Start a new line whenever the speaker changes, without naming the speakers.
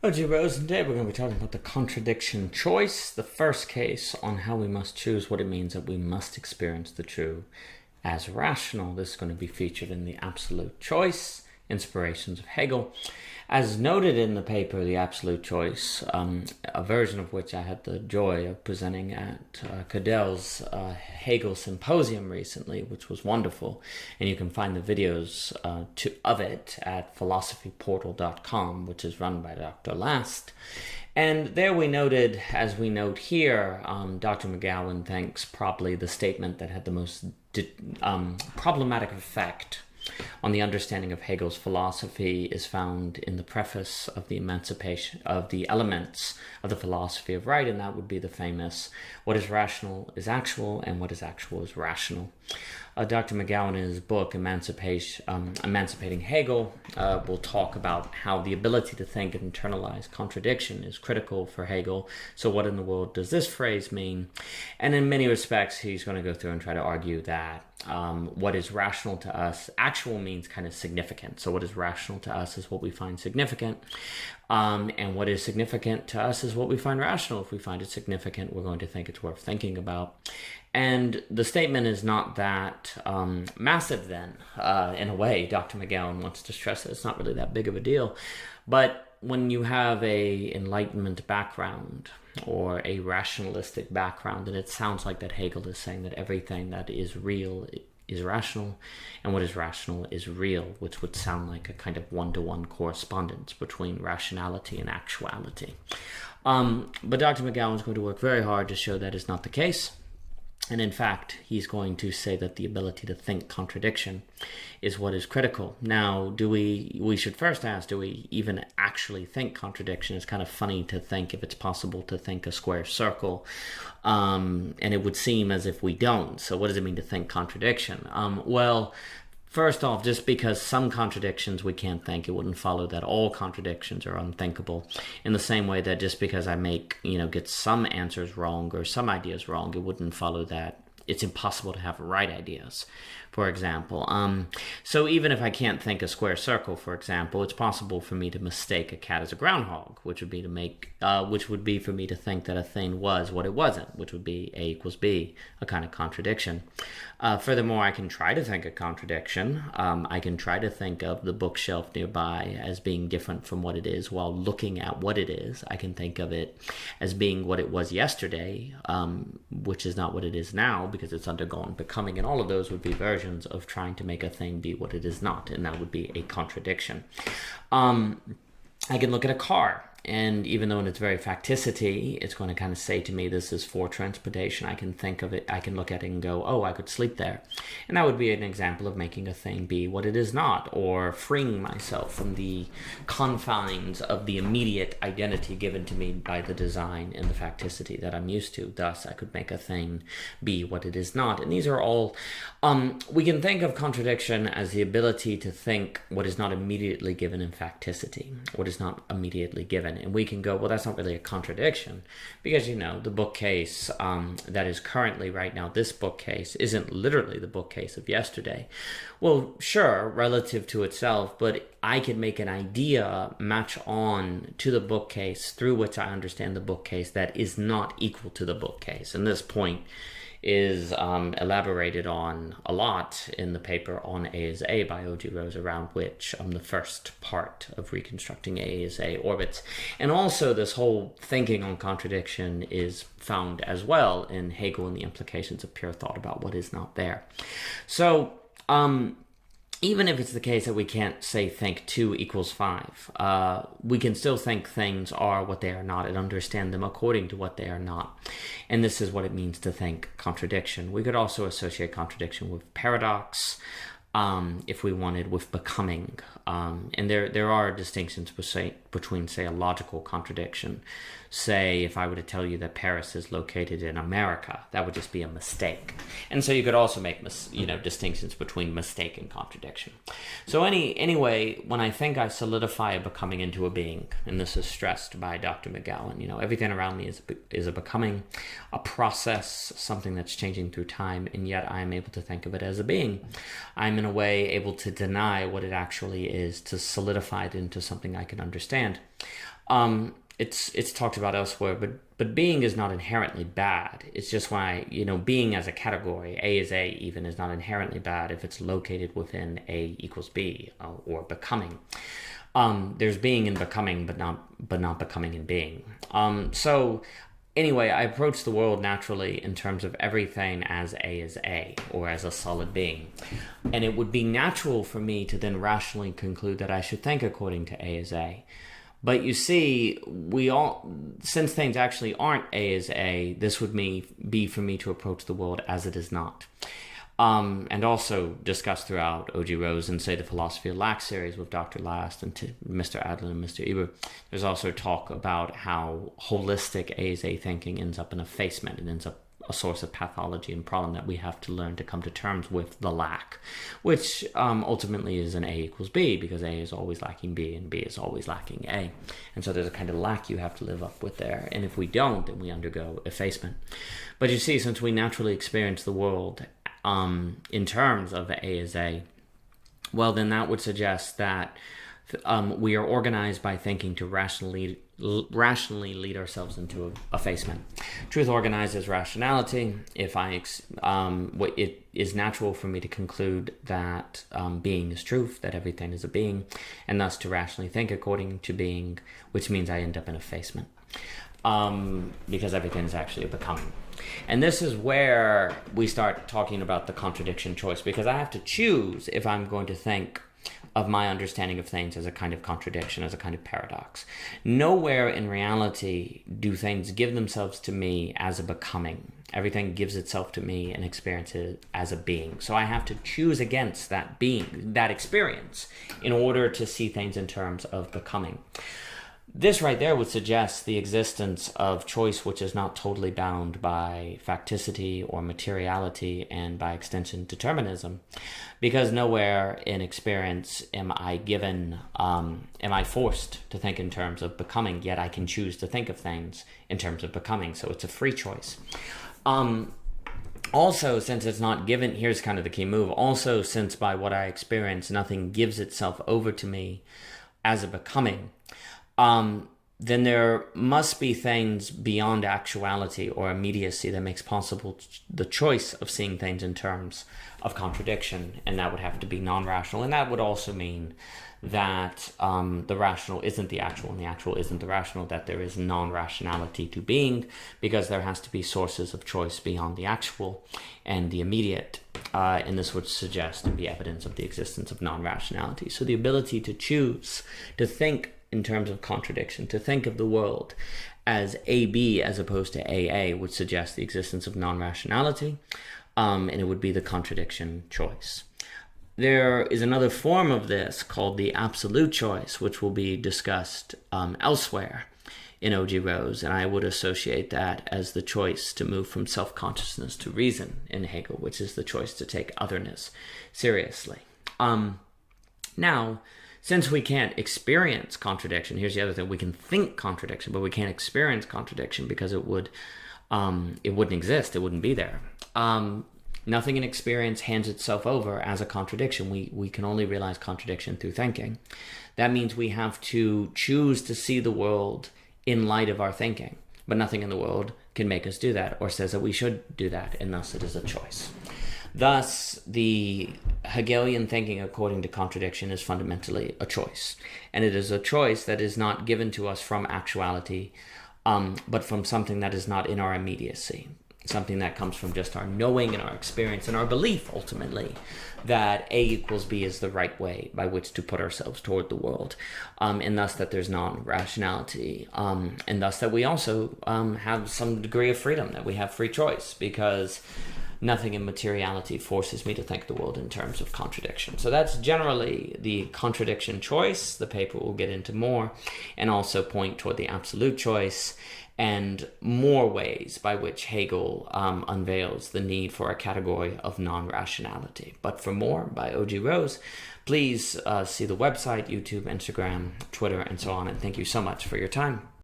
Hello, Rose, and today we're going to be talking about the contradiction choice, the first case on how we must choose what it means that we must experience the true as rational. This is going to be featured in the Absolute Choice, Inspirations of Hegel. As noted in the paper, The Absolute Choice, a version of which I had the joy of presenting at Cadell's Hegel Symposium recently, which was wonderful. And you can find the videos of it at philosophyportal.com, which is run by Dr. Last. And there we noted, as we note here, Dr. McGowan thinks probably the statement that had the most problematic effect on the understanding of Hegel's philosophy is found in the preface of the Emancipation of the Elements of the Philosophy of Right, and that would be the famous "What is rational is actual, and what is actual is rational." Dr. McGowan, in his book Emancipating Hegel, will talk about how the ability to think and internalize contradiction is critical for Hegel. So what in the world does this phrase mean? And in many respects, he's going to go through and try to argue that what is rational to us, actual means kind of significant. So what is rational to us is what we find significant. And what is significant to us is what we find rational. If we find it significant, we're going to think it's worth thinking about. And the statement is not that massive then. In a way, Dr. McGowan wants to stress that it's not really that big of a deal. But when you have a Enlightenment background or a rationalistic background, then it sounds like that Hegel is saying that everything that is real is rational, and what is rational is real, which would sound like a kind of one-to-one correspondence between rationality and actuality. But Dr. McGowan is going to work very hard to show that is not the case. And in fact, he's going to say that the ability to think contradiction is what is critical. Now, we should first ask, do we even actually think contradiction? It's kind of funny to think if it's possible to think a square circle. And it would seem as if we don't. So what does it mean to think contradiction? First off, just because some contradictions we can't think, it wouldn't follow that all contradictions are unthinkable. In the same way that just because I get some answers wrong or some ideas wrong, it wouldn't follow that it's impossible to have right ideas, for example. So even if I can't think a square circle, for example, it's possible for me to mistake a cat as a groundhog, which would be for me to think that a thing was what it wasn't, which would be A equals B, a kind of contradiction. Furthermore, I can try to think a contradiction. I can try to think of the bookshelf nearby as being different from what it is while looking at what it is. I can think of it as being what it was yesterday, which is not what it is now because it's undergone becoming, and all of those would be versions of trying to make a thing be what it is not, and that would be a contradiction. I can look at a car, and even though in its very facticity, it's going to kind of say to me, this is for transportation, I can think of it, I can look at it and go, oh, I could sleep there. And that would be an example of making a thing be what it is not, or freeing myself from the confines of the immediate identity given to me by the design and the facticity that I'm used to. Thus, I could make a thing be what it is not. And these are all, we can think of contradiction as the ability to think what is not immediately given in facticity, what is not immediately given. And we can go, well, that's not really a contradiction because, the bookcase that is currently right now, this bookcase isn't literally the bookcase of yesterday. Well, sure, relative to itself, but I can make an idea match on to the bookcase through which I understand the bookcase that is not equal to the bookcase. And this point is elaborated on a lot in the paper on A is A by O.G. Rose, around which the first part of reconstructing A is A orbits. And also this whole thinking on contradiction is found as well in Hegel and the implications of pure thought about what is not there. So even if it's the case that we can't say think 2 equals 5, we can still think things are what they are not and understand them according to what they are not. And this is what it means to think contradiction. We could also associate contradiction with paradox, if we wanted, with becoming. And there are distinctions between, say, a logical contradiction. Say, if I were to tell you that Paris is located in America, that would just be a mistake. And so you could also make, distinctions between mistake and contradiction. So anyway, when I think I solidify a becoming into a being, and this is stressed by Dr. McGowan, everything around me is a becoming, a process, something that's changing through time, and yet I am able to think of it as a being. I'm in a way able to deny what it actually is, to solidify it into something I can understand. It's talked about elsewhere, but being is not inherently bad. It's just why, being as a category, A is A even, is not inherently bad if it's located within A equals B, or becoming. There's being and becoming, but not becoming and being. So anyway, I approach the world naturally in terms of everything as A is A, or as a solid being. And it would be natural for me to then rationally conclude that I should think according to A is A. But you see, since things actually aren't A is A, this would be for me to approach the world as it is not. And also discussed throughout O.G. Rose and, say, the Philosophy of Lack series with Dr. Last and Mr. Adlin and Mr. Eber. There's also talk about how holistic A is A thinking ends up in effacement. It ends up a source of pathology and problem that we have to learn to come to terms with the lack, which ultimately is an A equals B, because A is always lacking B and B is always lacking A. And so there's a kind of lack you have to live up with there. And if we don't, then we undergo effacement. But you see, since we naturally experience the world in terms of A is A, well, then that would suggest that we are organized by thinking to rationally lead ourselves into effacement. Truth organizes rationality. It is natural for me to conclude that being is truth, that everything is a being, and thus to rationally think according to being, which means I end up in effacement, because everything is actually a becoming. And this is where we start talking about the contradiction choice, because I have to choose if I'm going to think of my understanding of things as a kind of contradiction, as a kind of paradox. Nowhere in reality do things give themselves to me as a becoming. Everything gives itself to me and experiences as a being. So I have to choose against that being, that experience, in order to see things in terms of becoming. This right there would suggest the existence of choice which is not totally bound by facticity or materiality, and by extension determinism, because nowhere in experience am I forced to think in terms of becoming, yet I can choose to think of things in terms of becoming. So it's a free choice. Also, since it's not given, here's kind of the key move. Also, since by what I experience, nothing gives itself over to me as a becoming, then there must be things beyond actuality or immediacy that makes possible the choice of seeing things in terms of contradiction, and that would have to be non-rational. And that would also mean that the rational isn't the actual and the actual isn't the rational, that there is non-rationality to being, because there has to be sources of choice beyond the actual and the immediate. And this would suggest and be evidence of the existence of non-rationality. So the ability to choose to think in terms of contradiction, to think of the world as AB as opposed to AA, would suggest the existence of non-rationality, and it would be the contradiction choice. There is another form of this called the absolute choice, which will be discussed elsewhere in O.G. Rose, and I would associate that as the choice to move from self-consciousness to reason in Hegel, which is the choice to take otherness seriously. Now, since we can't experience contradiction, here's the other thing: we can think contradiction, but we can't experience contradiction because it wouldn't exist, it wouldn't be there. Nothing in experience hands itself over as a contradiction. We can only realize contradiction through thinking. That means we have to choose to see the world in light of our thinking, but nothing in the world can make us do that or says that we should do that, and thus it is a choice. Thus, the Hegelian thinking according to contradiction is fundamentally a choice. And it is a choice that is not given to us from actuality, but from something that is not in our immediacy. Something that comes from just our knowing and our experience and our belief, ultimately, that A equals B is the right way by which to put ourselves toward the world. And thus that there's non-rationality. And thus that we also have some degree of freedom, that we have free choice, because nothing in materiality forces me to think the world in terms of contradiction. So that's generally the contradiction choice. The paper will get into more and also point toward the absolute choice and more ways by which Hegel unveils the need for a category of non-rationality. But for more by O.G. Rose, please see the website, YouTube, Instagram, Twitter, and so on. And thank you so much for your time.